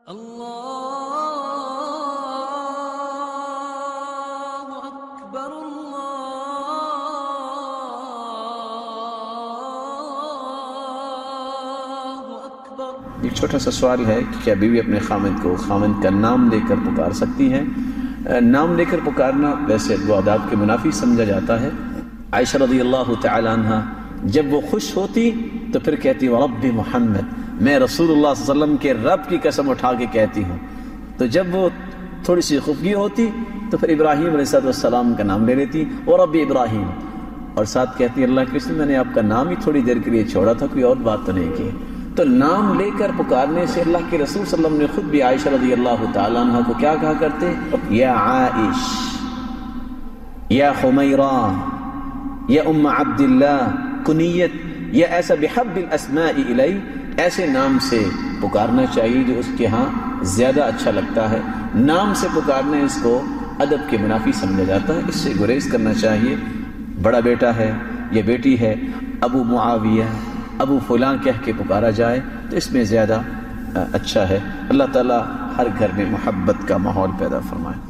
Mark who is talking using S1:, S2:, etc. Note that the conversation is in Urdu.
S1: اللہ اکبر اللہ اکبر۔
S2: ایک چھوٹا سا سوال ہے کہ کیا بیوی اپنے خامند کو خامند کا نام لے کر پکار سکتی ہے؟ نام لے کر پکارنا ویسے ادب و آداب کے منافی سمجھا جاتا ہے۔ عائشہ رضی اللہ تعالی عنہ جب وہ خوش ہوتی تو پھر کہتی ورب محمد، میں رسول اللہ صلی اللہ علیہ وسلم کے رب کی قسم اٹھا کے کہتی ہوں۔ تو جب وہ تھوڑی سی خفگی ہوتی تو پھر ابراہیم علیہ السلام کا نام لے لیتی ورب ابراہیم، اور ساتھ کہتی اللہ کے رسول میں نے آپ کا نام ہی تھوڑی دیر کے لیے چھوڑا تھا، کوئی اور بات تو نہیں کی۔ تو نام لے کر پکارنے سے اللہ کے رسول صلی اللہ علیہ وسلم نے خود بھی عائشہ رضی اللہ تعالیٰ عنہ کو کیا کہا کرتے؟ یا عائش، یا حمیرہ، یا ام عبداللہ، کنیت یا ایسا بحب الاسماء الی، ایسے نام سے پکارنا چاہیے جو اس کے ہاں زیادہ اچھا لگتا ہے۔ نام سے پکارنے اس کو ادب کے منافی سمجھا جاتا ہے، اس سے گریز کرنا چاہیے۔ بڑا بیٹا ہے یا بیٹی ہے، ابو معاویہ، ابو فلاں کہہ کے پکارا جائے تو اس میں زیادہ اچھا ہے۔ اللہ تعالیٰ ہر گھر میں محبت کا ماحول پیدا فرمائے۔